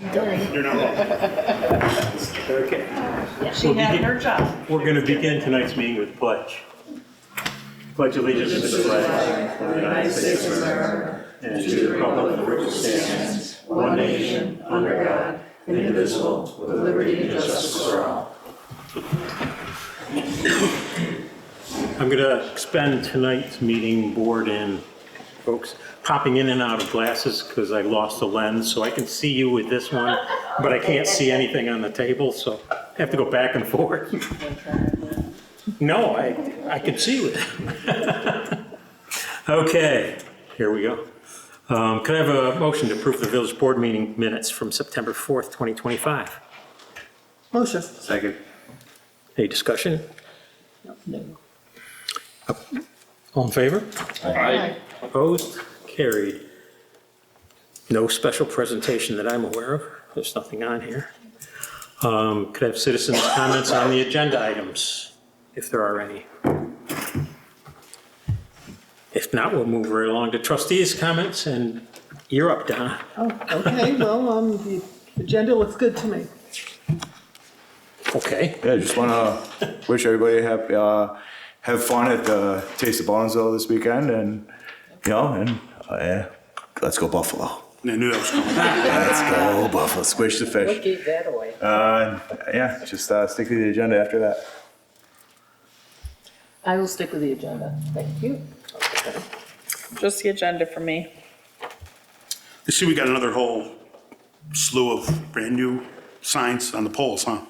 You're not wrong. Okay. She had her job. We're going to begin tonight's meeting with pledge. Pledge allegiance to the flag of the United States of America and to the republic for which it stands, one nation, under God, indivisible, with liberty and justice for all. I'm going to spend tonight's meeting bored in, folks, popping in and out of glasses because I lost the lens, so I can see you with this one, but I can't see anything on the table, so I have to go back and forth. No, I can see with it. Okay, here we go. Could I have a motion to approve the village board meeting minutes from September 4th, 2025? Motion. Second. Any discussion? No. All in favor? Aye. Opposed? Carried. No special presentation that I'm aware of. There's nothing on here. Could I have citizens' comments on the agenda items, if there are any? If not, we'll move right along to trustees' comments, and you're up, Donna. Oh, okay, well, the agenda looks good to me. Okay. Yeah, just want to wish everybody have fun at the Taste of Baldwinsville this weekend, and yeah, let's go Buffalo. I knew that was coming. Let's go Buffalo. Squish the fish. What gave that away? Yeah, just stick to the agenda after that. I will stick with the agenda. Thank you. Just the agenda for me. You see, we got another whole slew of brand new signs on the poles, huh?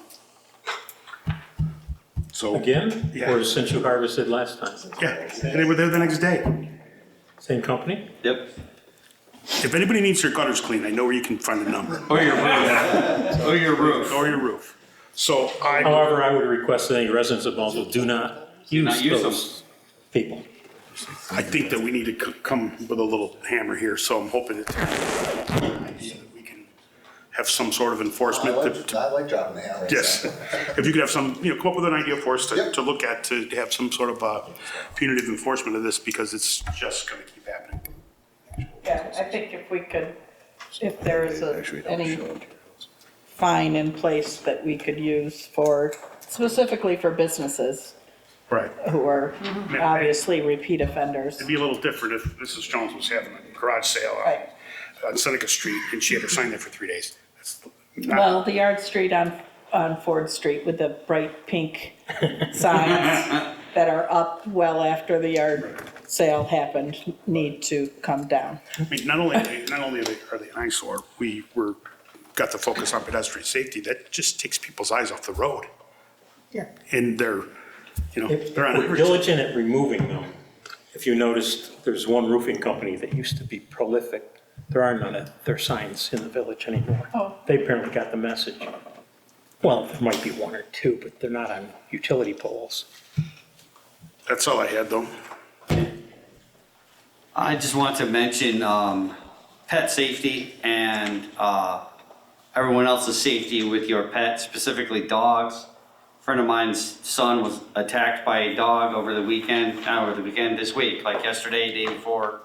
So Again? Yeah. Or since you harvested last time? Yeah, and they were there the next day. Same company? Yep. If anybody needs their gutters cleaned, I know where you can find a number. Or your roof. Or your roof. Or your roof. So However, I would request that any residents of Baldwin do not use use those people. I think that we need to come with a little hammer here, so I'm hoping that we can have some sort of enforcement. I like dropping the hammer. Yes, if you could have some, come up with an idea for us Yep. to look at, to have some sort of punitive enforcement of this, because it's just gonna keep happening. Yeah, I think if there is any fine in place that we could use specifically for businesses Right. who are obviously repeat offenders. It'd be a little different if Mrs. Jones was having a garage sale Right. on Seneca Street, and she had her sign there for 3 days. That's not- Well, the yard street on Ford Street with the bright pink signs that are up well after the yard sale happened need to come down. I mean, not only are they an eyesore, got to focus on pedestrian safety. That just takes people's eyes off the road. Yeah. And they're If on we're average. diligent at removing them, if you noticed, there's one roofing company that used to be prolific. There are none of their signs in the village anymore. Oh. They apparently got the message. Well, there might be one or two, but they're not on utility poles. That's all I had, though. I just want to mention pet safety and everyone else's safety with your pet, specifically dogs. A friend of mine's son was attacked by a dog this week, like yesterday, day before.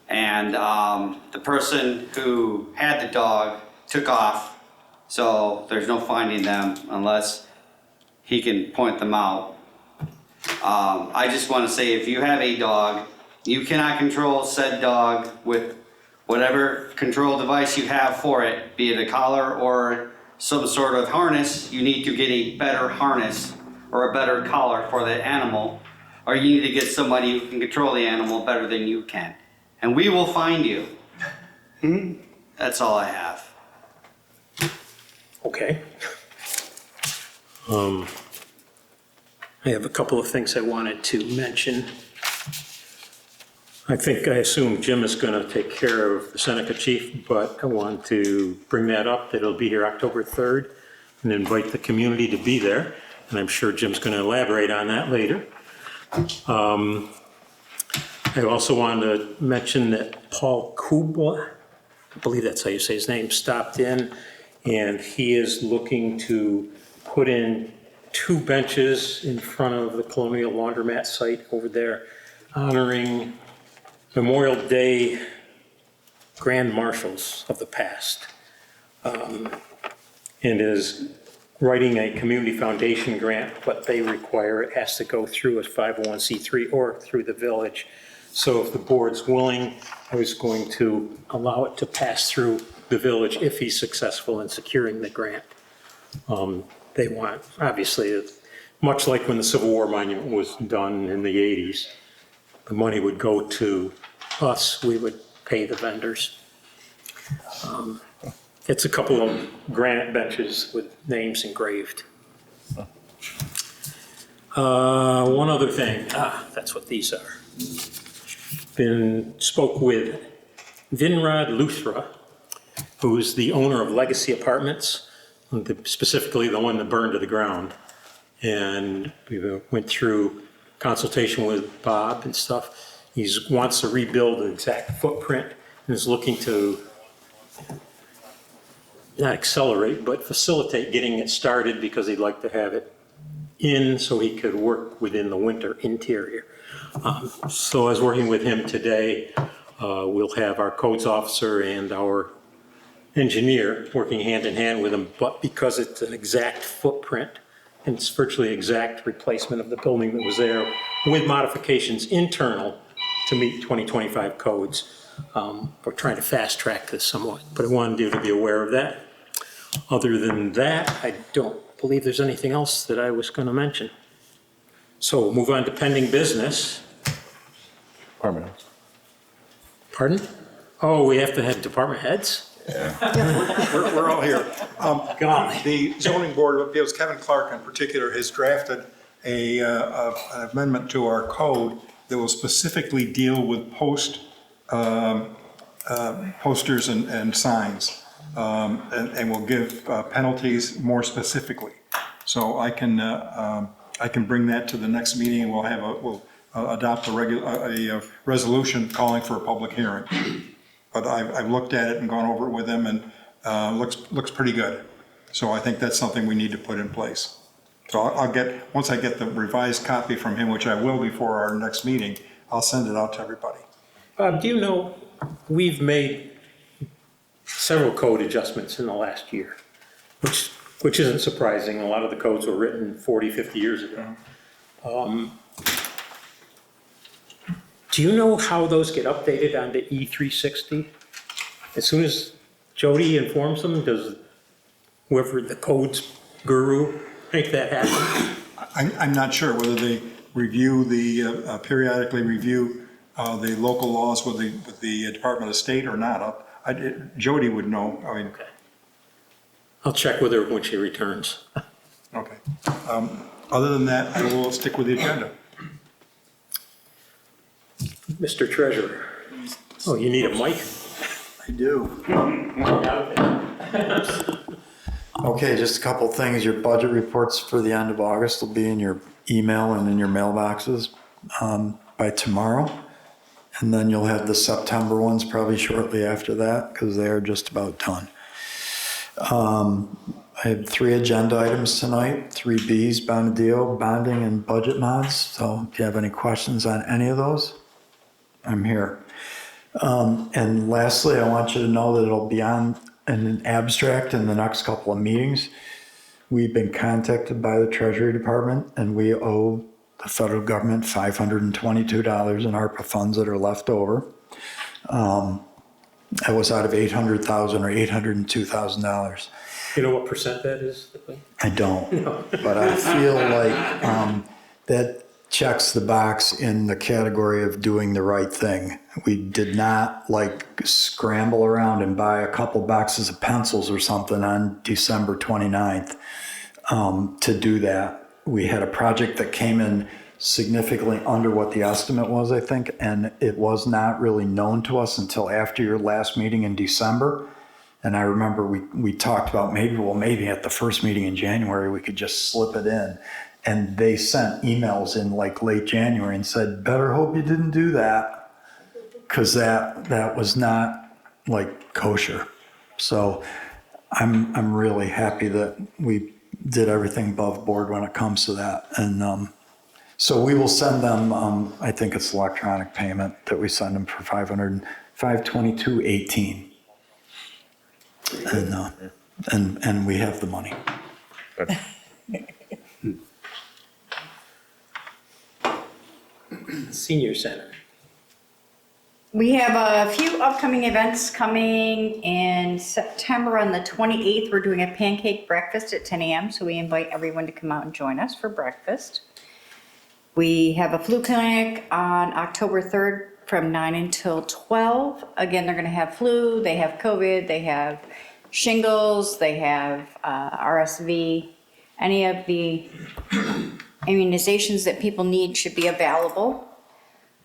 And the person who had the dog took off, so there's no finding them unless he can point them out. I just want to say, if you have a dog, you cannot control said dog with whatever control device you have for it, be it a collar or some sort of harness. You need to get a better harness or a better collar for that animal, or you need to get somebody who can control the animal better than you can. And we will find you. That's all I have. Okay. I have a couple of things I wanted to mention. I assume Jim is going to take care of the Seneca chief, but I want to bring that up, that it'll be here October 3rd, and invite the community to be there. And I'm sure Jim's going to elaborate on that later. I also wanted to mention that Paul Kubla, I believe that's how you say his name, stopped in, and he is looking to put in 2 benches in front of the Colonial Laundromat site over there, honoring Memorial Day grand marshals of the past. and is writing a community foundation grant. What they require, it has to go through a 501c3 or through the village. So if the board's willing, I was going to allow it to pass through the village if he's successful in securing the grant. They want, obviously, much like when the Civil War monument was done in the 80s, the money would go to us, we would pay the vendors. It's a couple of granite benches with names engraved. One other thing, that's what these are. Spoke with Vinrod Luthra, who is the owner of Legacy Apartments, specifically the one that burned to the ground. And we went through consultation with Bob and stuff. He wants to rebuild the exact footprint and is looking to not accelerate, but facilitate getting it started because he'd like to have it in so he could work within the winter interior. So I was working with him today. We'll have our codes officer and our engineer working hand in hand with him, but because it's an exact footprint and it's virtually exact replacement of the building that was there with modifications internal to meet 2025 codes. We're trying to fast track this somewhat, but I wanted you to be aware of that. Other than that, I don't believe there's anything else that I was going to mention. So we'll move on to pending business. Department heads. Pardon? Oh, we have to have department heads? We're all here. Golly. The zoning board of appeals, Kevin Clark in particular, has drafted an amendment to our code that will specifically deal with posters and signs, and will give penalties more specifically. So I can bring that to the next meeting, and we'll adopt a resolution calling for a public hearing. But I've looked at it and gone over it with them, and looks pretty good. So I think that's something we need to put in place. So once I get the revised copy from him, which I will before our next meeting, I'll send it out to everybody. Bob, do you know, we've made several code adjustments in the last year, which isn't surprising. A lot of the codes were written 40, 50 years ago. Do you know how those get updated onto E360? As soon as Jody informs them, does whoever the codes guru make that happen? I'm not sure whether they review periodically review the local laws with the Department of State or not. Jody would know. I mean, Okay. I'll check with her when she returns. okay. Other than that, I will stick with the agenda. Mr. Treasurer. Oh, you need a mic? I do. Okay, just a couple things. Your budget reports for the end of August will be in your email and in your mailboxes by tomorrow. And then you'll have the September ones probably shortly after that because they are just about done. I have 3 agenda items tonight, 3 Bs, bonding and budget mods. So if you have any questions on any of those, I'm here. And lastly, I want you to know that it'll be on an abstract in the next couple of meetings. We've been contacted by the Treasury Department and we owe the federal government $522 in ARPA funds that are left over. That was out of $800,000 or $802,000. You know what percent that is? I don't, but I feel like that checks the box in the category of doing the right thing. We did not like scramble around and buy a couple boxes of pencils or something on December 29th to do that. We had a project that came in significantly under what the estimate was, I think, and it was not really known to us until after your last meeting in December. And I remember we talked about maybe at the first meeting in January, we could just slip it in. And they sent emails in like late January and said, better hope you didn't do that, because that was not like kosher. So I'm really happy that we did everything above board when it comes to that. And so we will send them, I think it's electronic payment that we send them for $522.18. And we have the money. Senior Center. We have a few upcoming events coming in September. On the 28th, we're doing a pancake breakfast at 10 a.m., so we invite everyone to come out and join us for breakfast. We have a flu clinic on October 3rd from 9 until 12. Again, they're going to have flu, they have COVID, they have shingles, they have RSV. Any of the immunizations that people need should be available.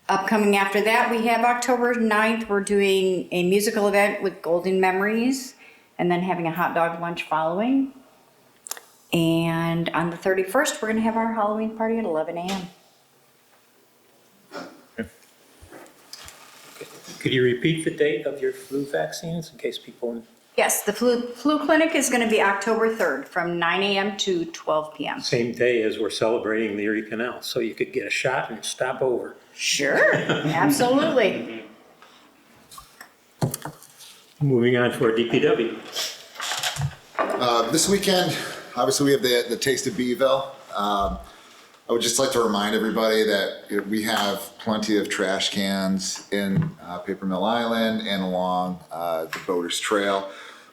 Upcoming after that, we have October 9th, we're doing a musical event with Golden Memories, and then having a hot dog lunch following. And on the 31st, we're gonna have our Halloween party at 11 a.m. Could you repeat the date of your flu vaccines in case people? Yes, the flu clinic is gonna be October 3rd from 9 a.m. to 12 p.m. Same day as we're celebrating the Erie Canal, so you could get a shot and stop over. Sure, absolutely. Moving on to our DPW. This weekend, obviously, we have the Taste of Beeville. I would just like to remind everybody that we have plenty of trash cans in Paper Mill Island and along the Boaters Trail.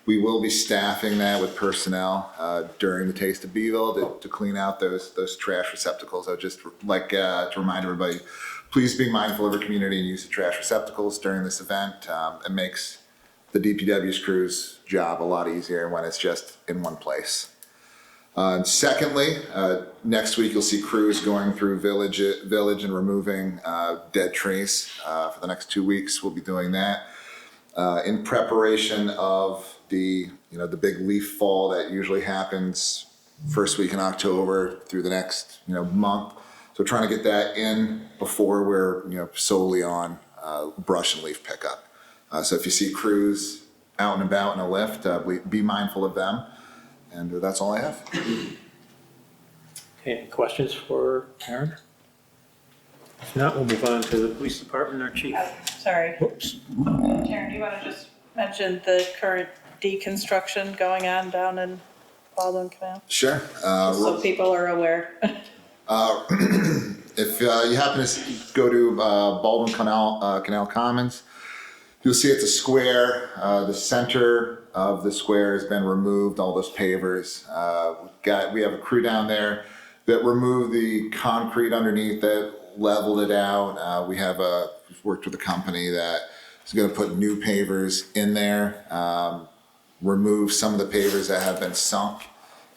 We will be staffing that with personnel during the Taste of Beeville to clean out those trash receptacles. I would just like to remind everybody, please be mindful of our community and use of trash receptacles during this event. It makes the DPW's crew's job a lot easier when it's just in one place. Secondly, next week you'll see crews going through village and removing dead trees. For the next 2 weeks, we'll be doing that in preparation of the big leaf fall that usually happens first week in October through the next month. So trying to get that in before we're solely on brush and leaf pickup. So if you see crews out and about in a lift, be mindful of them. And that's all I have. Okay, any questions for Aaron? If not, we'll move on to the police department, our chief. Sorry. Whoops. Karen, do you want to just mention the current deconstruction going on down in Baldwin Canal? Sure. So people are aware. If you happen to go to Baldwin Canal Commons, you'll see it's a square. The center of the square has been removed, all those pavers. We have a crew down there that removed the concrete underneath it, leveled it out. We've worked with a company that is going to put new pavers in there, remove some of the pavers that have been sunk,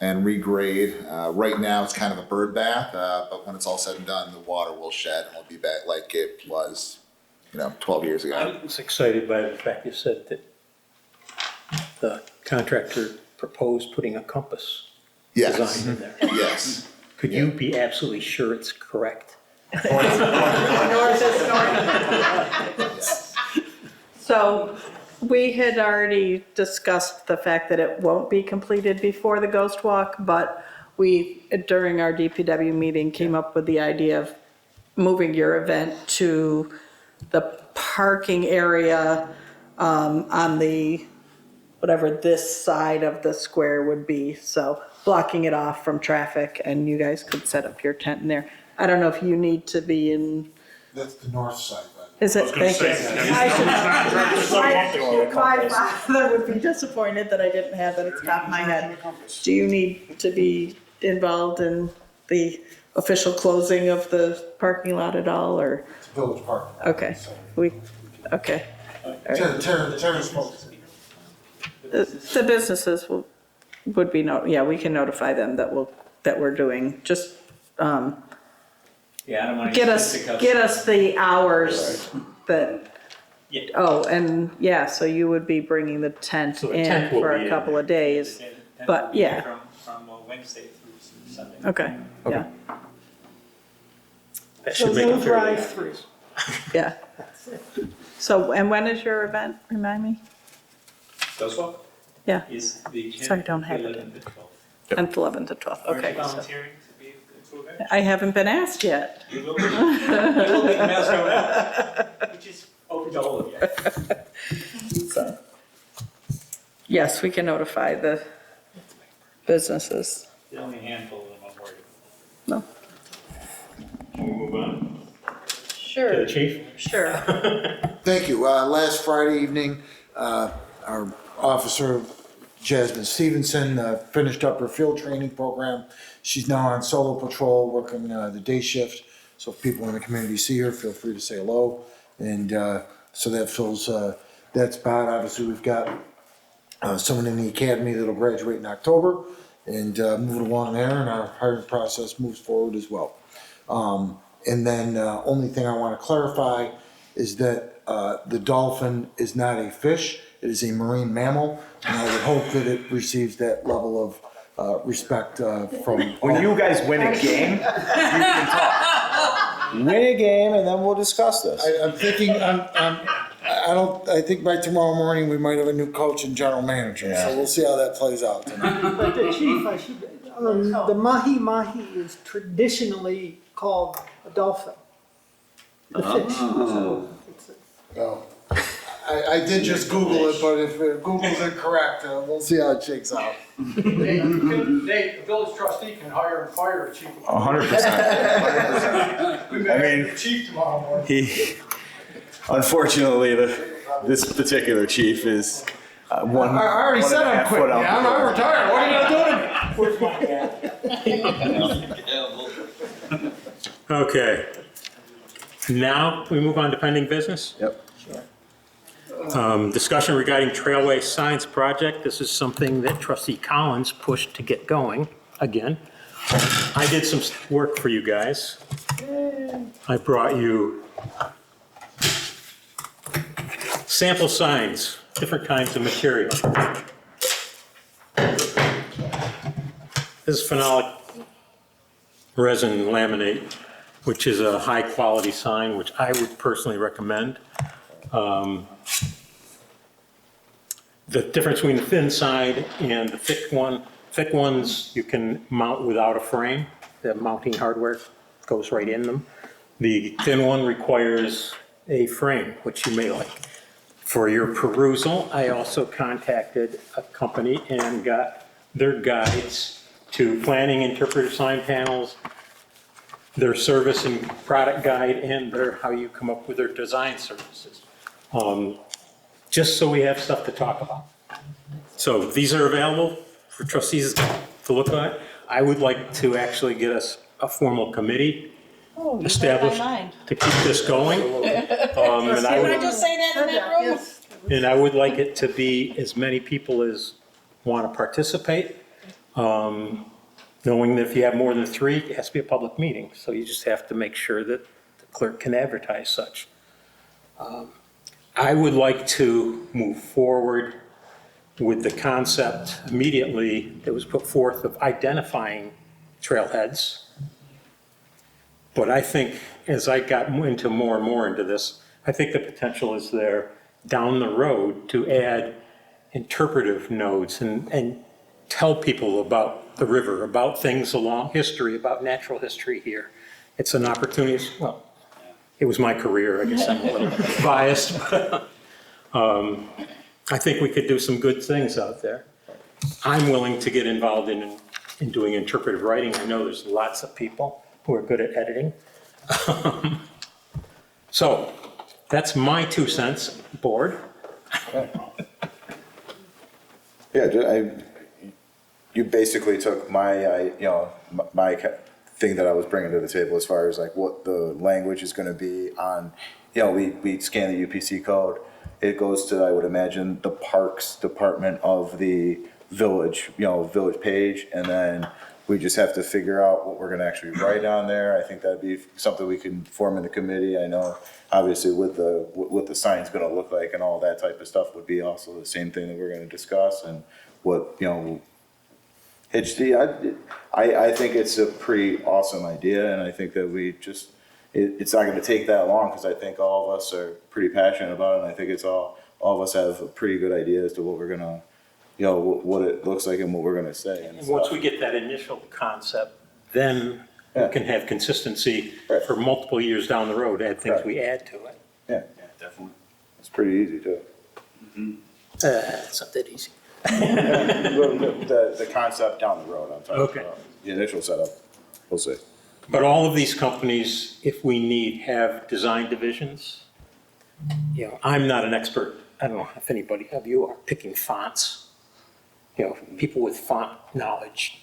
and regrade. Right now it's kind of a bird bath, but when it's all said and done, the water will shed and will be back like it was 12 years ago. I was excited by the fact you said that the contractor proposed putting a compass Yes. design in there. Yes. Could you be absolutely sure it's correct? So we had already discussed the fact that it won't be completed before the Ghost Walk, but we, during our DPW meeting, came up with the idea of moving your event to the parking area on the, whatever this side of the square would be. So blocking it off from traffic, and you guys could set up your tent in there. I don't know if you need to be in. That's the north side, but. Is it? Thank you. My father would be disappointed that I didn't have it at the top of my head. Do you need to be involved in the official closing of the parking lot at all, or? It's village park. Okay, okay. Terrace folks. The businesses would be, we can notify them that we're doing, just, Yeah, I don't want to. get us the hours that, and so you would be bringing the tent So the in tent will for be a in couple there. of days, but yeah, From Wednesday through Sunday. okay, yeah, That So should make no it fairly drive-through. yeah. So, and when is your event, remind me? Ghost Walk Yeah, is the. Sorry, don't have it. 11th to 12th. 10th, 11th to 12th, Are you okay. So volunteering to be included? I haven't been asked yet. You will be. You will be the master of that, which is open to all of you. So, Yes, we can notify the businesses. The only handful of them I'm worried No? Can we move on to Sure. the chief? Sure. Thank you. Last Friday evening, our officer, Jasmine Stevenson, finished up her field training program. She's now on solo patrol, working the day shift. So if people in the community see her, feel free to say hello. And so that fills that spot. Obviously, we've got someone in the academy that'll graduate in October and move it along there, and our hiring process moves forward as well. And then only thing I want to clarify is that the dolphin is not a fish, it is a marine mammal, and I would hope that it receives that level of respect from. When you guys win a game, you can talk. Win a game, and then we'll discuss this. I'm thinking, I think by tomorrow morning, we might have a new coach and general manager, so we'll see how that plays out tonight. But the chief, I should, the mahi-mahi is traditionally called a dolphin. The fish. So it's Well, I did just Google it, but if Google's incorrect, we'll see how it shakes out. the village trustee can hire and fire a chief. 100%. We I mean, the chief tomorrow morning. Unfortunately, this particular chief is one. I already said I'm quitting. Yeah, I'm retired. What are you gonna do? Okay. Now, we move on to pending business. Yep. Discussion regarding Trailway Signs Project. This is something that trustee Collins pushed to get going again. I did some work for you guys. I brought you sample signs, different kinds of material. This is phenolic resin laminate, which is a high-quality sign, which I would personally recommend. The difference between the thin side and the thick ones you can mount without a frame. The mounting hardware goes right in them. The thin one requires a frame, which you may like. For your perusal, I also contacted a company and got their guides to planning interpretive sign panels, their service and product guide, and their how you come up with their design services. Just so we have stuff to talk about. So these are available for trustees to look at. I would like to actually get us a formal committee established to keep this going. And I Did I just say that in that room? and I would like it to be as many people as want to participate. Knowing that if you have more than 3, it has to be a public meeting. So you just have to make sure that the clerk can advertise such. I would like to move forward with the concept immediately that was put forth of identifying trailheads. But I think as I got into more and more into this, I think the potential is there down the road to add interpretive nodes and tell people about the river, about things along history, about natural history here. It's an opportunity, well, it was my career, I guess I'm a little biased, but I think we could do some good things out there. I'm willing to get involved in doing interpretive writing. I know there's lots of people who are good at editing. So that's my 2 cents, board. Yeah, you basically took my thing that I was bringing to the table as far as like what the language is going to be on, we scan the UPC code. It goes to, I would imagine, the parks department of the village, village page, and then we just have to figure out what we're going to actually write on there. I think that'd be something we can form in the committee. I know, obviously, what the sign's going to look like and all that type of stuff would be also the same thing that we're going to discuss, and what I think it's a pretty awesome idea, and I think that it's not going to take that long, because I think all of us are pretty passionate about it, and I think it's all of us have a pretty good idea as to what we're going to, what it looks like and what we're going to say. And once we get that initial concept, then we can have consistency for multiple years down the road, add things we add to it. Yeah, definitely. It's pretty easy too. It's not that easy. The concept down the road, I'm talking Okay. about. The initial setup, we'll see. But all of these companies, if we need, have design divisions. You know, I'm not an expert, I don't know if anybody of you are picking fonts. You know, people with font knowledge.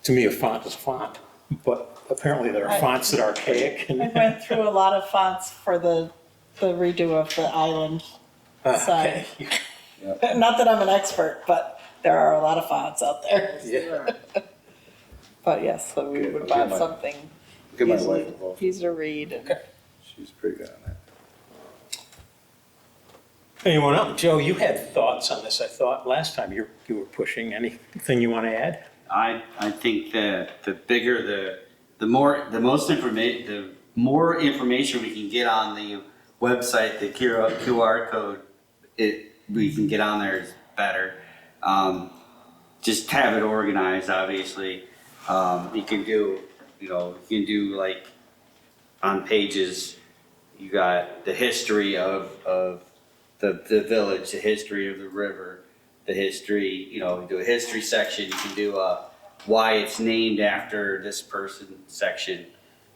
To me, a font is a font, but apparently there are fonts that are archaic. I went through a lot of fonts for the redo of the island sign. Okay. Not that I'm an expert, but there are a lot of fonts out there. Yeah. But yes, so we Okay, would I'll buy get my- something Get my wife involved. easy to read. And She's pretty good on that. Anyone else? Joe, you had thoughts on this, I thought, last time you were pushing. Anything you want to add? I think that the bigger the more information we can get on the website, the QR code, we can get on there is better. Just have it organized, obviously. You can do like on pages, you got the history of the village, the history of the river, the history, do a history section. You can do a why it's named after this person section.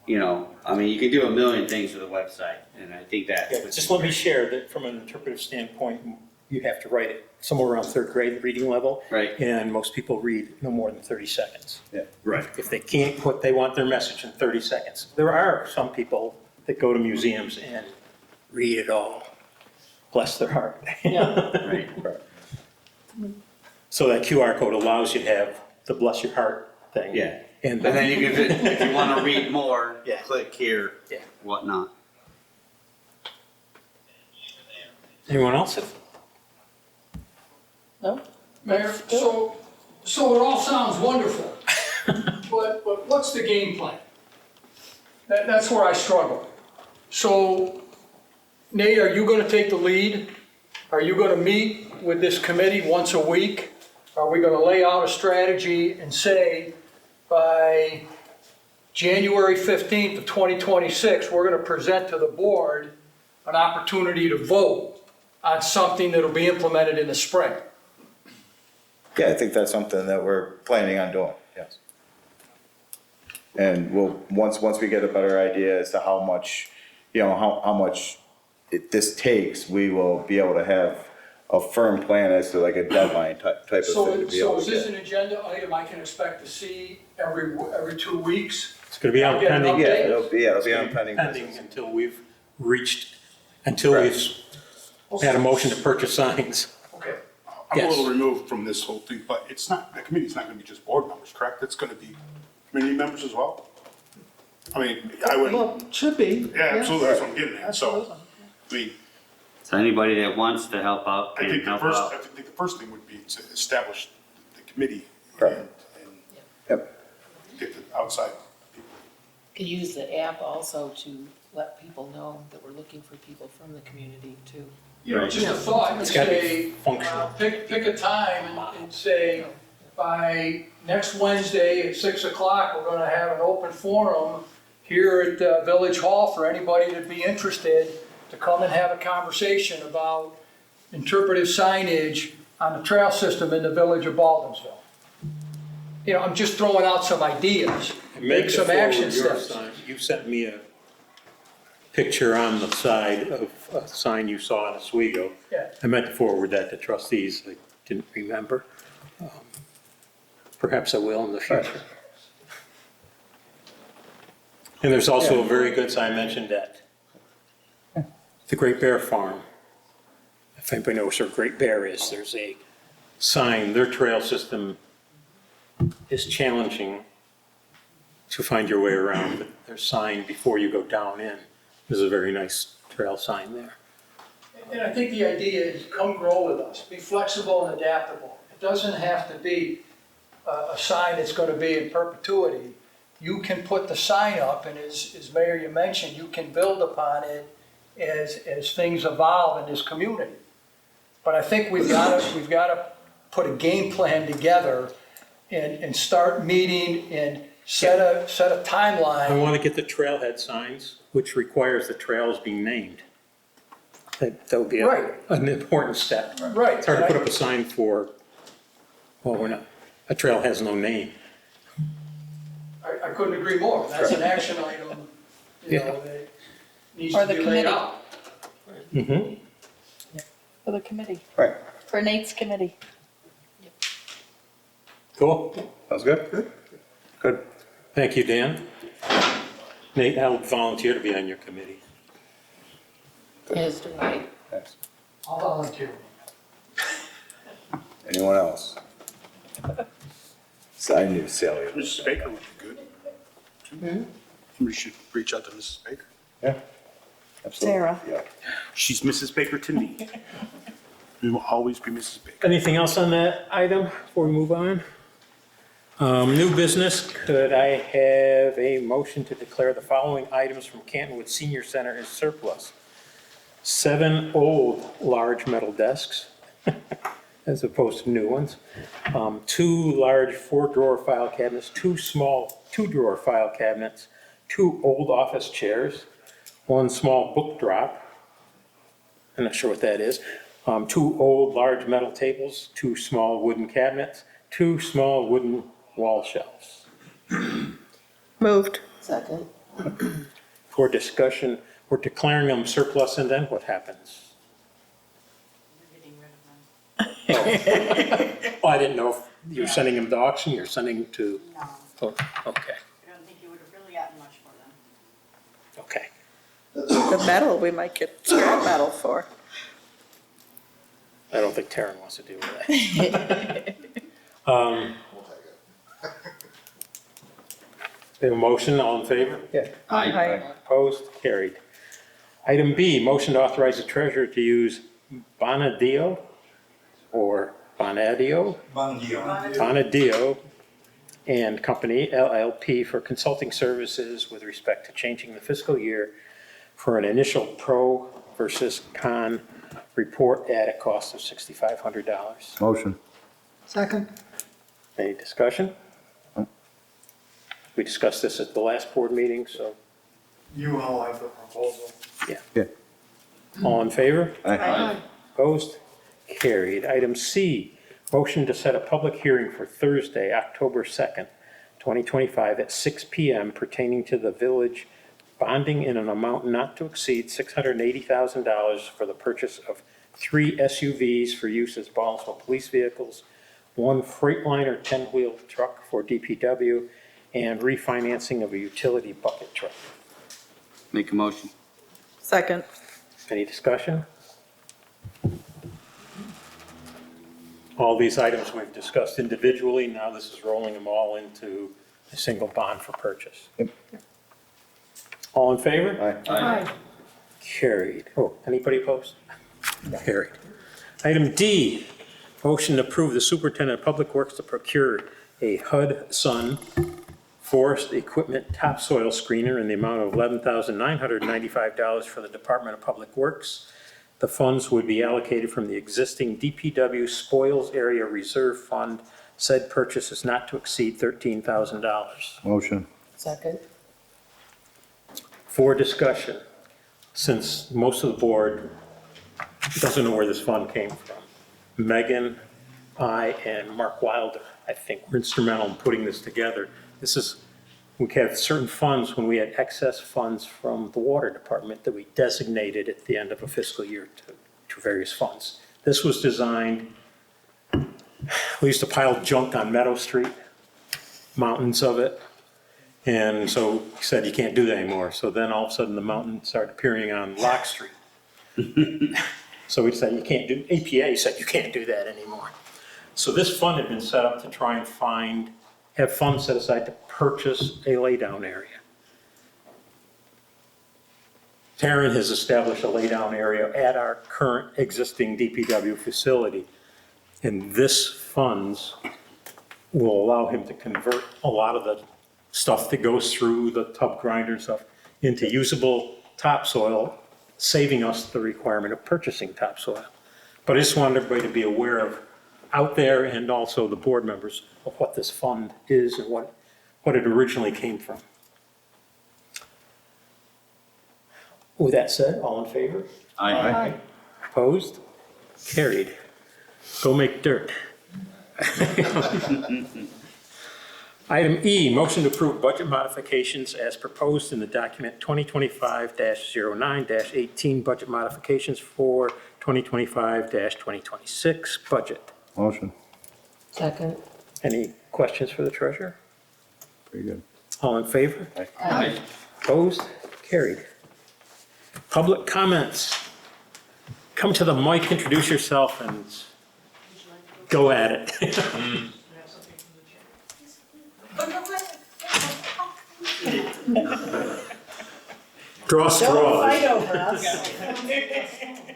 You can do a million things with a website, and I think that. Yeah, but just let me share that from an interpretive standpoint, you have to write it somewhere around third grade reading level. Right. And most people read no more than 30 seconds. Yeah. Right. If they can't they want their message in 30 seconds. There are some people that go to museums and read it all. Bless their heart. Right. So that QR code allows you to have the bless your heart thing. Yeah. And And then you can, if you want to read more, Yeah. click here, Yeah. whatnot. Anyone else? No? Mayor, so it all sounds wonderful, but what's the game plan? That's where I struggle. So Nate, are you gonna take the lead? Are you gonna meet with this committee once a week? Are we gonna lay out a strategy and say, by January 15th of 2026, we're gonna present to the board an opportunity to vote on something that'll be implemented in the spring? Yeah, I think that's something that we're planning on doing, yes. And once we get a better idea as to how much, how much this takes, we will be able to have a firm plan as to like a deadline type of thing to be able So is to this get. an agenda item I can expect to see every 2 weeks? It's going to be on Get an pending. update? It'll be on pending Pending business. until we've had a motion to purchase signs. Okay. I'm a Yes. little removed from this whole thing, but it's not, the committee's not gonna be just board members, correct? It's gonna be community members as well? I mean, I would, Well, should be. yeah, absolutely, that's what I'm getting at, so, Absolutely. I mean, So anybody that wants to help out I can think help out. I think the first thing would be to establish the committee Correct. and Yep. get the outside people. Could use the app also to let people know that we're looking for people from the community too. Just a thought, and It's gotta be say, functional. pick a time and say, by next Wednesday at 6 o'clock, we're gonna have an open forum here at Village Hall for anybody that'd be interested to come and have a conversation about interpretive signage on the trail system in the village of Baldwinsville. I'm just throwing out some ideas, make some action steps. You sent me a picture on the side of a sign you saw in Oswego. Yeah. I meant to forward that to trustees, I didn't remember. Perhaps I will in the future. And there's also a very good sign mentioned at the Great Bear Farm. If anybody knows where Great Bear is, there's a sign, their trail system is challenging to find your way around. But their sign before you go down in, there's a very nice trail sign there. And I think the idea is come grow with us, be flexible and adaptable. It doesn't have to be a sign that's gonna be in perpetuity. You can put the sign up, and as Mayor, you mentioned, you can build upon it as things evolve in this community. But I think we've gotta put a game plan together and start meeting and set a I timeline. want to get the trailhead signs, which requires the trails being named. That would be Right. an important step. Right. It's hard to put up a sign for, well, we're not, a trail has no name. I couldn't agree more. That's an action item, you know, that needs Or to the be laid committee. out. Mm-hmm. For the committee. Right. For Nate's committee. Cool. Sounds good? Good. Thank you, Dan. Nate, I'll volunteer to be on your committee. As do I. Thanks. I'll volunteer. Anyone else? So I knew Sally. Mrs. Baker would be good. We should reach out to Mrs. Baker. Yeah. Absolutely. Sarah. Yeah. She's Mrs. Baker to me. We will always be Mrs. Baker. Anything else on that item before we move on? New business, could I have a motion to declare the following items from Cantonwood Senior Center as surplus? 7 old large metal desks, as opposed to new ones. 2 large 4-drawer file cabinets, 2 small 2-drawer file cabinets, 2 old office chairs, 1 small book drop. I'm not sure what that is. 2 old large metal tables, 2 small wooden cabinets, 2 small wooden wall shelves. Moved. Second. For discussion, we're declaring them surplus, and then what happens? Oh, I didn't know if you're sending them to auction, you're sending them to, No, oh, okay, I don't think you would have really gotten much for them. okay. The metal, we might get scrap metal for. I don't think Taryn wants to deal with that. We have a motion, all in favor? Yeah. Aye. Opposed, carried. Item B, motion to authorize the treasurer to use Bonadio or Bonadio? Bonadio and Company LLP for consulting services with respect to changing the fiscal year for an initial pro versus con report at a cost of $6,500. Motion. Second? Any discussion? We discussed this at the last board meeting, so, You all have the proposal. yeah. All in favor? Aye. Opposed? Carried. Item C, motion to set a public hearing for Thursday, October 2nd, 2025 at 6 PM pertaining to the village bonding in an amount not to exceed $680,000 for the purchase of 3 SUVs for use as Ballsville police vehicles, 1 Freightliner 10-wheel truck for DPW, and refinancing of a utility bucket truck. Make a motion. Second. Any discussion? All these items we've discussed individually, now this is rolling them all into a single bond for purchase. Yep. All in favor? Aye. Carried. Oh, anybody opposed? Carried. Item D, motion to approve the superintendent of public works to procure a Hudson forest equipment topsoil screener in the amount of $11,995 for the Department of Public Works. The funds would be allocated from the existing DPW Spoils Area Reserve Fund. Said purchase is not to exceed $13,000. Motion. Second. For discussion, since most of the board doesn't know where this fund came from, Megan, I, and Mark Wilder, I think, were instrumental in putting this together. This is, we had certain funds when we had excess funds from the water department that we designated at the end of a fiscal year to various funds. This was designed, we used to pile junk on Meadow Street, mountains of it. And so he said, you can't do that anymore. So then all of a sudden the mountain started appearing on Lock Street. So we said, you can't do, APA said, you can't do that anymore. So this fund had been set up to try and have funds set aside to purchase a laydown area. Taryn has established a laydown area at our current existing DPW facility. And this funds will allow him to convert a lot of the stuff that goes through the tub grinder and stuff into usable topsoil, saving us the requirement of purchasing topsoil. But I just wanted everybody to be aware of out there, and also the board members, of what this fund is and what it originally came from. With that said, all in favor? Aye. Opposed? Carried. Go make dirt. Item E, motion to approve budget modifications as proposed in the document 2025-09-18, budget modifications for 2025-2026 budget. Motion. Second. Any questions for the treasurer? Pretty good. All in favor? Aye. Opposed? Carried. Public comments. Come to the mic, introduce yourself, and go at it. Draw straws. over us.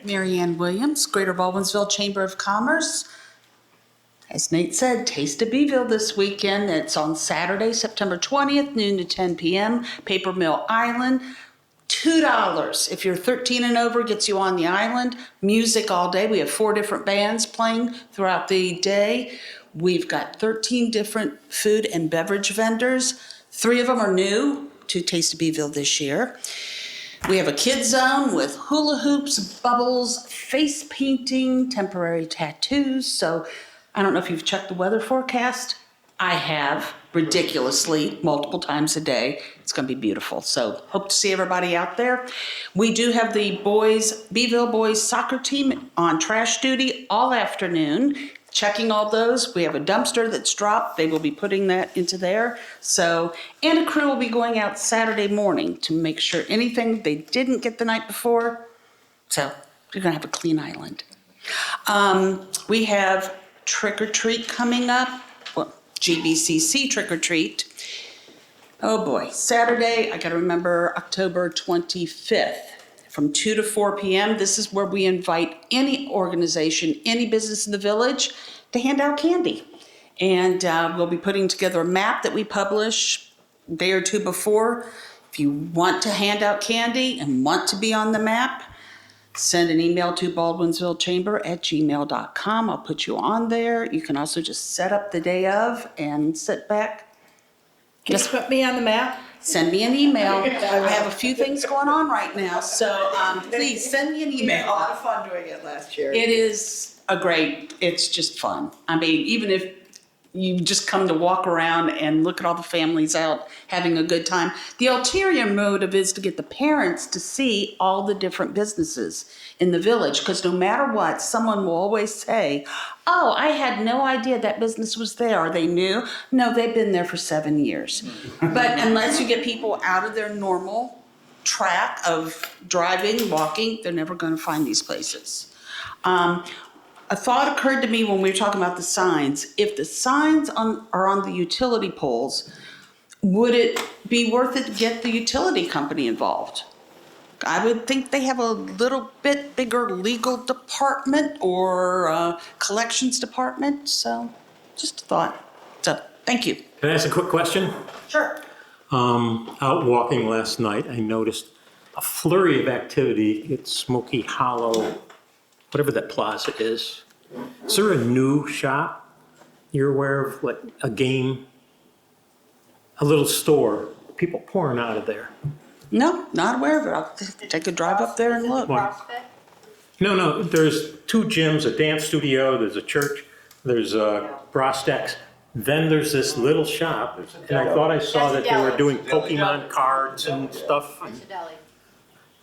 Marianne Williams, Greater Baldwinsville Chamber of Commerce. As Nate said, Taste of Beeville this weekend. It's on Saturday, September 20th, noon to 10 p.m., Paper Mill Island. $2 if you're 13 and over, gets you on the island. Music all day. We have 4 different bands playing throughout the day. We've got 13 different food and beverage vendors. 3 of them are new to Taste of Beeville this year. We have a kids zone with hula hoops, bubbles, face painting, temporary tattoos. So I don't know if you've checked the weather forecast. I have, ridiculously, multiple times a day. It's going to be beautiful. So hope to see everybody out there. We do have the Beeville boys soccer team on trash duty all afternoon, checking all those. We have a dumpster that's dropped. They will be putting that into there. So, and a crew will be going out Saturday morning to make sure anything they didn't get the night before. So you're going to have a clean island. We have trick or treat coming up. Well, GBCC trick or treat. Oh boy, Saturday, I gotta remember October 25th from 2 to 4 p.m. This is where we invite any organization, any business in the village to hand out candy. And we'll be putting together a map that we publish a day or 2 before. If you want to hand out candy and want to be on the map, send an email to baldwinsvillechamber@gmail.com. I'll put you on there. You can also just set up the day of and sit back. Just put me on the map. Send me an email. I have a few things going on right now, so please send me an We had a email. lot of fun doing it last year. It's just fun. I mean, even if you just come to walk around and look at all the families out having a good time. The ulterior motive is to get the parents to see all the different businesses in the village, because no matter what, someone will always say, oh, I had no idea that business was there. Are they new? No, they've been there for 7 years. But unless you get people out of their normal track of driving, walking, they're never going to find these places. A thought occurred to me when we were talking about the signs. If the signs are on the utility poles, would it be worth it to get the utility company involved? I would think they have a little bit bigger legal department or collections department, so just a thought. So, thank you. Can I ask a quick question? Sure. Out walking last night, I noticed a flurry of activity at Smoky Hollow, whatever that plaza is. Is there a new shop you're aware of, like a game, a little store, people pouring out of there? No, not aware of it. I'll take a drive up there and look. No, there's 2 gyms, a dance studio, there's a church, there's Brostex. Then there's this little shop, and I thought I saw that they were doing Pokemon cards and stuff.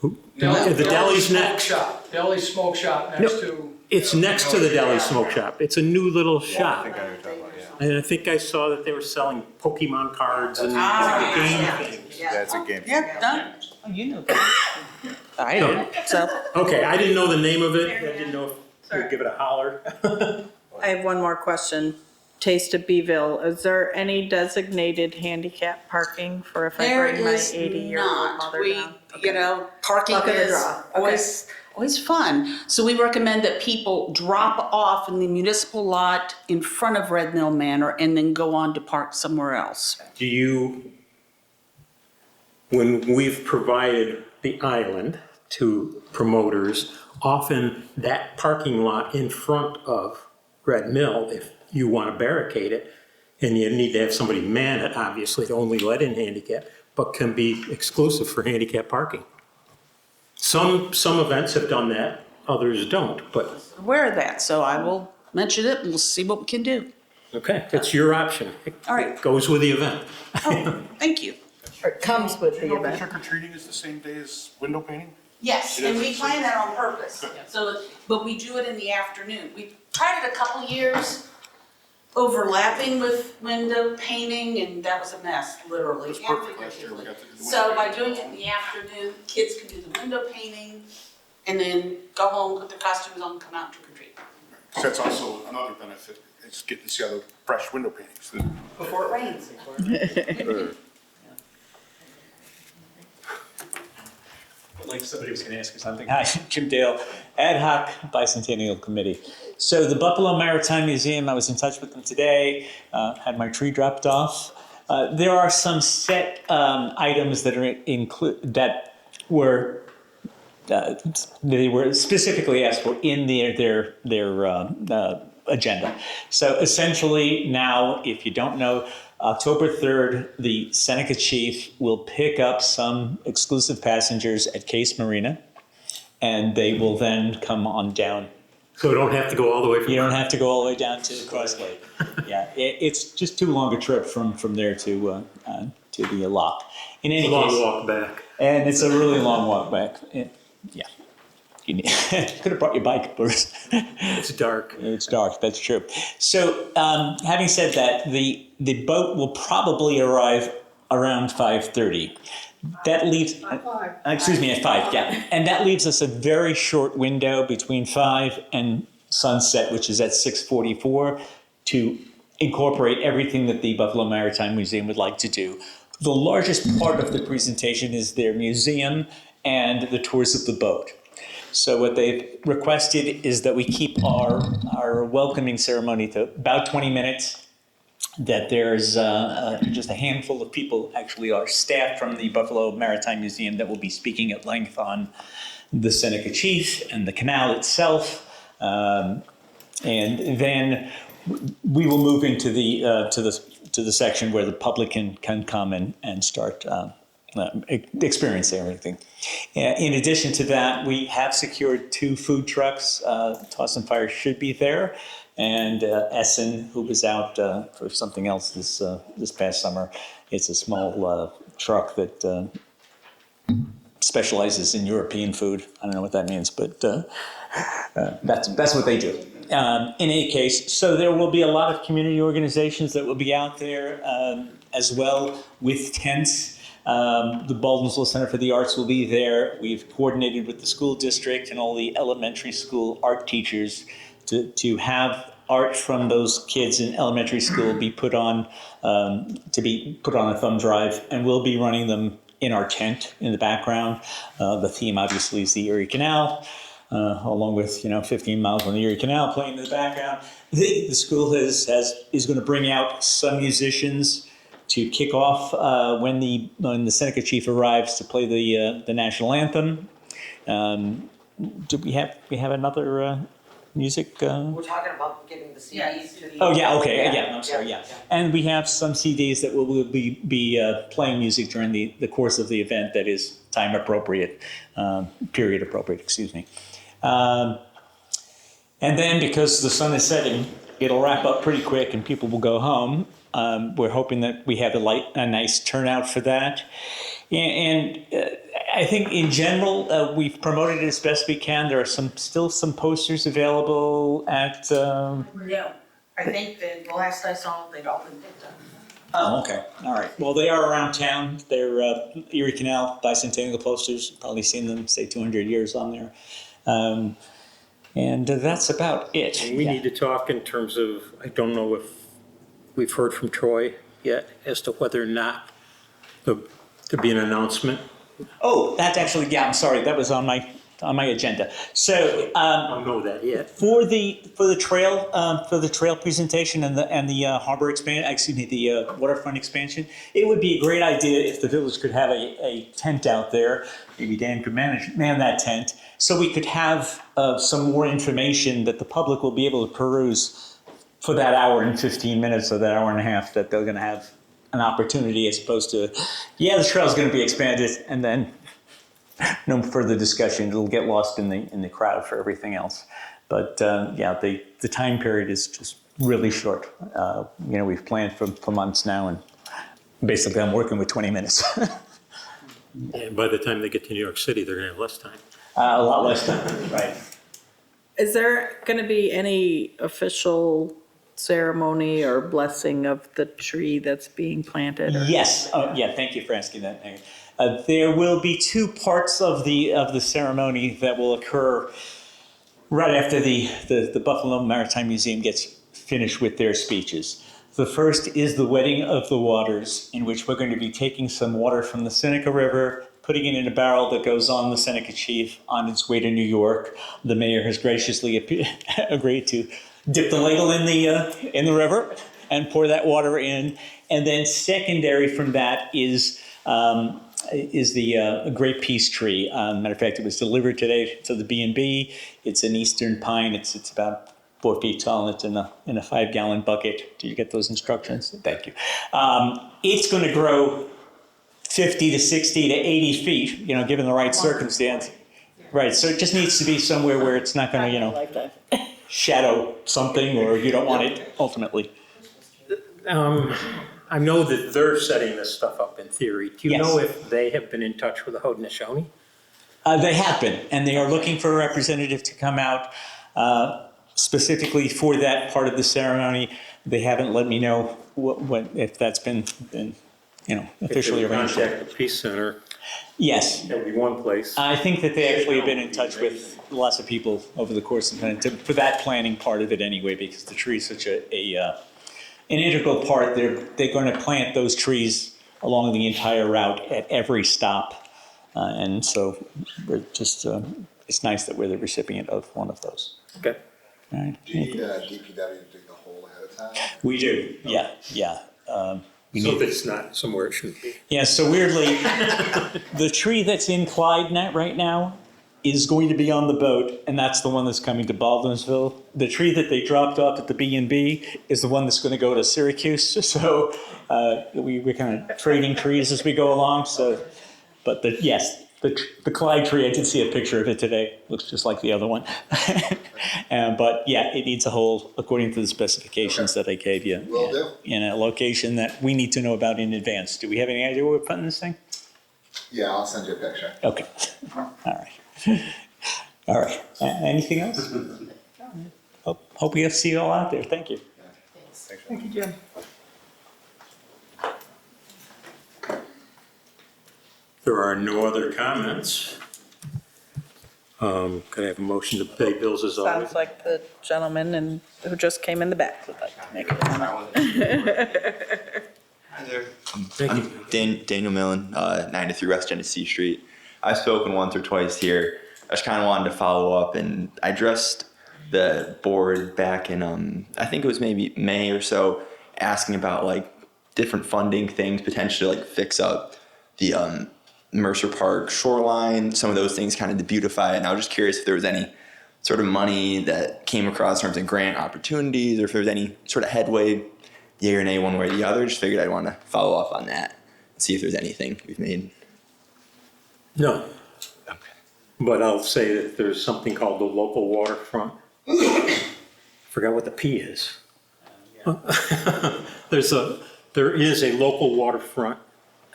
The deli's next. Deli smoke shop next to. It's next to the deli smoke shop. It's a new little shop. And I think I saw that they were selling Pokemon cards and game things. That's a game. Yeah, done. Oh, you know that. I didn't, so. Okay, I didn't know the name of it. I didn't know if you'd give it a holler. I have one more question. Taste of Beeville, is there any designated handicap parking for if I There bring my is 80-year-old not. mother We, down? you know, parking Luck of the is draw. Okay. always fun. So we recommend that people drop off in the municipal lot in front of Red Mill Manor and then go on to park somewhere else. Do you, when we've provided the island to promoters, often that parking lot in front of Red Mill, if you want to barricade it, and you need to have somebody man it, obviously, to only let in handicap, but can be exclusive for handicap parking. Some events have done that, others don't, but, Aware of that, so I will mention it and we'll see what we can do. okay, it's your option. All right. It goes with the event. Oh, thank you. Or it comes with the The event. trick or treating is the same day as window painting? Yes, It and is. we plan that on purpose. So, but we do it in the afternoon. We tried it a couple years, overlapping with window painting, and that was a mess, literally. It was perfect last year. We got to do the So window by doing it in the afternoon, kids can do the window painting, and then go home, put their costumes on, and come out trick or treat. So that's also another benefit, is getting to see other fresh window paintings. Before it rains. Like somebody was going to ask me something. Hi, Jim Dale, Ad hoc Bicentennial Committee. So the Buffalo Maritime Museum, I was in touch with them today, had my tree dropped off. There are some set items that are that were they were specifically asked for in their agenda. So essentially now, if you don't know, October 3rd, the Seneca Chief will pick up some exclusive passengers at Case Marina, and they will then come on down. So we don't have to go all the way from. You don't have to go all the way down to Cross Lake. Yeah, it's just too long a trip from there to the lock. In any Long case, walk back. and it's a really long walk back. Yeah. You could have brought your bike, Bruce. It's dark. It's dark, that's true. So, having said that, the boat will probably arrive around 5:30. That leaves, excuse me, at 5, yeah. And that leaves us a very short window between 5 and sunset, which is at 6:44, to incorporate everything that the Buffalo Maritime Museum would like to do. The largest part of the presentation is their museum and the tours of the boat. So what they've requested is that we keep our welcoming ceremony to about 20 minutes, that there's just a handful of people, actually our staff from the Buffalo Maritime Museum, that will be speaking at length on the Seneca Chief and the canal itself. And then we will move into the section where the public can come and start experiencing everything. In addition to that, we have secured 2 food trucks. Toss and Fire should be there, and Essen, who was out for something else this past summer. It's a small truck that specializes in European food. I don't know what that means, but that's what they do. In any case, so there will be a lot of community organizations that will be out there as well with tents. The Baldwinsville Center for the Arts will be there. We've coordinated with the school district and all the elementary school art teachers to have art from those kids in elementary school be put on a thumb drive, and we'll be running them in our tent in the background. The theme obviously is the Erie Canal, along with 15 miles on the Erie Canal playing in the background. The school is going to bring out some musicians to kick off when the Seneca Chief arrives to play the national anthem. Do we have another music? We're talking about giving the CDs to the. Oh yeah, okay, yeah. I'm sorry, yeah. And we have some CDs that will be playing music during the course of the event that is time appropriate, period appropriate. Excuse me. And then because the sun is setting, it'll wrap up pretty quick and people will go home. We're hoping that we have a nice turnout for that. And I think in general, we've promoted it as best we can. There are still some posters available at... No, I think that the last I saw, they'd all been picked up. Oh, okay. All right. Well, they are around town. They're Erie Canal bicentennial posters. You've probably seen them, say 200 years on there. And that's about it. And we need to talk in terms of, I don't know if we've heard from Troy yet as to whether or not to be an announcement. Oh, that's actually, yeah, I'm sorry. That was on my agenda. So I don't know that yet. For the trail presentation and the harbor expansion, the waterfront expansion, it would be a great idea if the village could have a tent out there. Maybe Dan could man that tent, so we could have some more information that the public will be able to peruse for that hour and 15 minutes or that hour and a half that they're going to have an opportunity, as opposed to, yeah, the trail's going to be expanded, and then no further discussion. It'll get lost in the crowd for everything else. But yeah, the time period is just really short. We've planned for months now, and basically I'm working with 20 minutes. And by the time they get to New York City, they're gonna have less time. A lot less time, right? Is there going to be any official ceremony or blessing of the tree that's being planted? Or? Yes. Yeah. Thank you for asking that, Megan. There will be two parts of the ceremony that will occur right after the Buffalo Maritime Museum gets finished with their speeches. The first is the Wedding of the Waters, in which we're going to be taking some water from the Seneca River, putting it in a barrel that goes on the Seneca Chief on its way to New York. The mayor has graciously agreed to dip the ladle in the river and pour that water in. And then secondary from that is the Great Peace Tree. Matter of fact, it was delivered today to the B&B. It's an eastern pine. It's about 4 feet tall, and it's in a 5-gallon bucket. Did you get those instructions? Thank you. It's going to grow 50 to 60 to 80 feet, given the right circumstance. Right, so it just needs to be somewhere where it's not going to, shadow something, or you don't want it ultimately. I know that they're setting this stuff up in theory. Do you know if they have been in touch with the Haudenosaunee? They have been, and they are looking for a representative to come out specifically for that part of the ceremony. They haven't let me know if that's been officially arranged. Contact the Peace Center. Yes. That would be one place. I think that they actually have been in touch with lots of people over the course of time for that planning part of it anyway, because the tree is such an integral part. They're going to plant those trees along the entire route at every stop. And so we're just, it's nice that we're the recipient of one of those. Okay. All right. Do you need DPW to dig the hole ahead of time? We do, yeah. So that it's not somewhere it shouldn't be. Yeah, so weirdly, the tree that's in Clyde right now is going to be on the boat, and that's the one that's coming to Baldwinsville. The tree that they dropped off at the B&B is the one that's going to go to Syracuse. So we're kind of trading trees as we go along. So, but the Clyde tree, I did see a picture of it today. Looks just like the other one. But yeah, it needs a hole according to the specifications that I gave you. Will do. In a location that we need to know about in advance. Do we have any idea where we're putting this thing? Yeah, I'll send you a picture. Okay. All right. All right. Anything else? Hope we see you all out there. Thank you. Thank you, Jim. There are no other comments. Could I have a motion to pay bills as always? Sounds like the gentleman who just came in the back would like to make a comment. Hi there. I'm Daniel Millen, 93 West Genesee Street. I've spoken once or twice here. I just kind of wanted to follow up, and I addressed the board back in, I think it was maybe May or so, asking about different funding things, potentially fix up the Mercer Park shoreline, some of those things kind of to beautify it. And I was just curious if there was any sort of money that came across in terms of grant opportunities, or if there was any sort of headway, yay or nay, one way or the other. Just figured I'd want to follow up on that and see if there's anything we've made. No. Okay. But I'll say that there's something called the local waterfront. Forgot what the P is. There is a local waterfront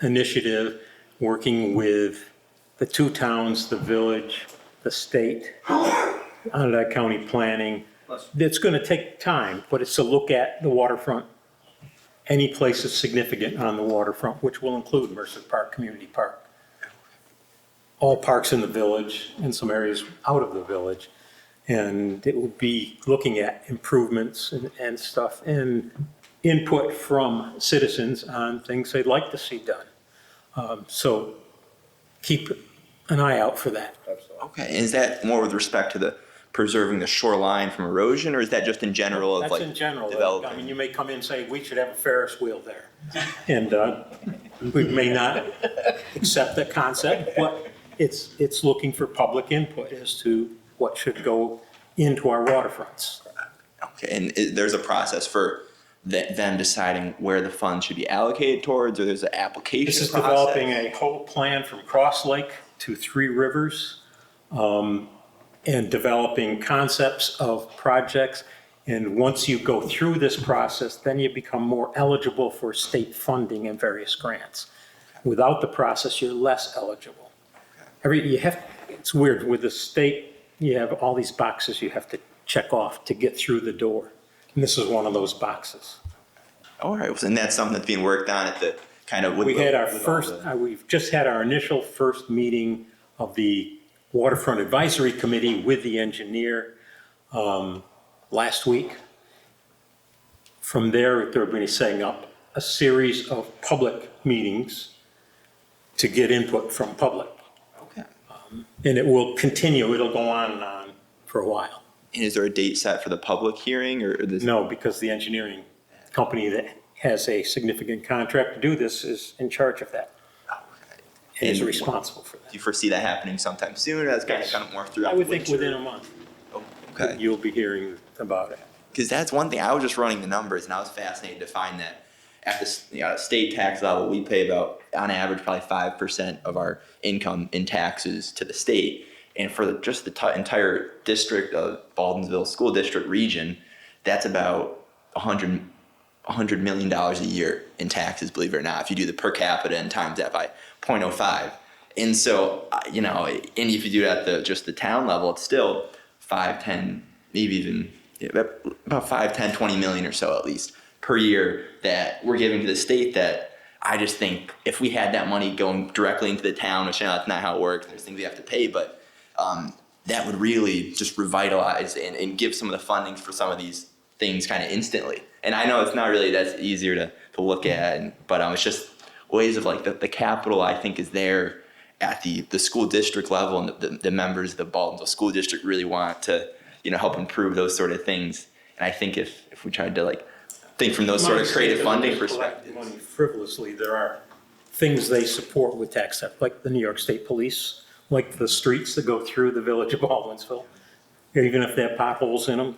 initiative working with the two towns, the village, the state, Onondaga County Planning. It's going to take time, but it's to look at the waterfront, any place that's significant on the waterfront, which will include Mercer Park, Community Park. All parks in the village and some areas out of the village. And it will be looking at improvements and stuff and input from citizens on things they'd like to see done. So keep an eye out for that. Okay, is that more with respect to the preserving the shoreline from erosion, or is that just in general of That's in general. developing? I mean, you may come in and say, we should have a Ferris wheel there. And we may not accept that concept, but it's looking for public input as to what should go into our waterfronts. Okay, and there's a process for them deciding where the funds should be allocated towards, or there's an application This is process? developing a whole plan from Cross Lake to Three Rivers, and developing concepts of projects. And once you go through this process, then you become more eligible for state funding and various grants. Without the process, you're less eligible. It's weird, with the state, you have all these boxes you have to check off to get through the door. And this is one of those boxes. All right, and that's something that's being worked on at the kind of. We've just had our initial first meeting of the Waterfront Advisory Committee with the engineer last week. From there, they're going to be setting up a series of public meetings to get input from public. Okay. And it will continue, it'll go on and on for a while. And is there a date set for the public hearing or this? No, because the engineering company that has a significant contract to do this is in charge of that. And is responsible for that. Do you foresee that happening sometime soon, or that's kind of more throughout I would the think winter? within a month. Okay. You'll be hearing about it. Because that's one thing, I was just running the numbers and I was fascinated to find that at the state tax level, we pay about, on average, probably 5% of our income in taxes to the state. And for just the entire district of Baldwinsville School District region, that's about $100 million a year in taxes, believe it or not, if you do the per capita and times that by 0.05. And so, and if you do it at just the town level, it's still 5, 10, maybe even about 5, 10, 20 million or so at least per year that we're giving to the state, that I just think if we had that money going directly into the town, which I know that's not how it works, there's things we have to pay, but that would really just revitalize and give some of the funding for some of these things kind of instantly. And I know it's not really that's easier to look at, but it's just ways of like the capital, I think, is there at the school district level, and the members of the Baldwinsville School District really want to help improve those sort of things. And I think if we tried to think from those sort of creative funding perspectives. Money frivolously, there are things they support with tax theft, like the New York State Police, like the streets that go through the village of Baldwinsville, even if they have potholes in them.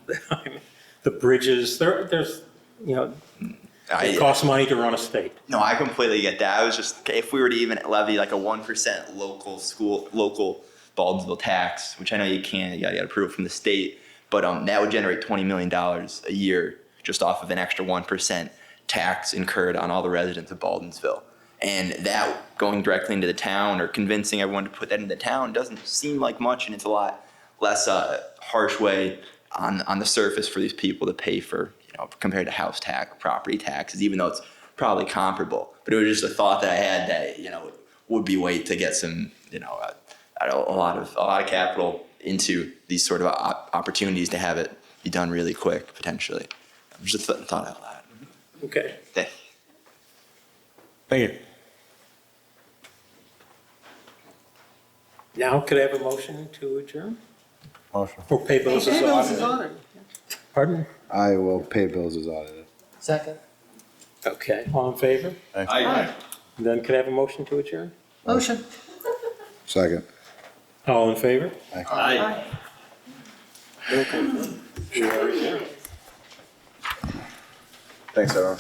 The bridges, there's it costs money to run a state. No, I completely get that. I was just, if we were to even levy like a 1% local Baldwinsville tax, which I know you can't, you gotta get approval from the state, but that would generate $20 million a year just off of an extra 1% tax incurred on all the residents of Baldwinsville. And that going directly into the town or convincing everyone to put that in the town doesn't seem like much, and it's a lot less harsh way on the surface for these people to pay for, compared to house tax, property taxes, even though it's probably comparable. But it was just a thought that I had that, would be a way to get some, a lot of capital into these sort of opportunities to have it be done really quick, potentially. Just thought out loud. Okay. Thank you. Now, could I have a motion to adjourn? Motion. Or pay bills as audited? Pardon? I will pay bills as audited. Second. Okay, all in favor? Aye. Then could I have a motion to adjourn? Motion. Second. All in favor? Aye. Okay. We are adjourned. Thanks, everyone.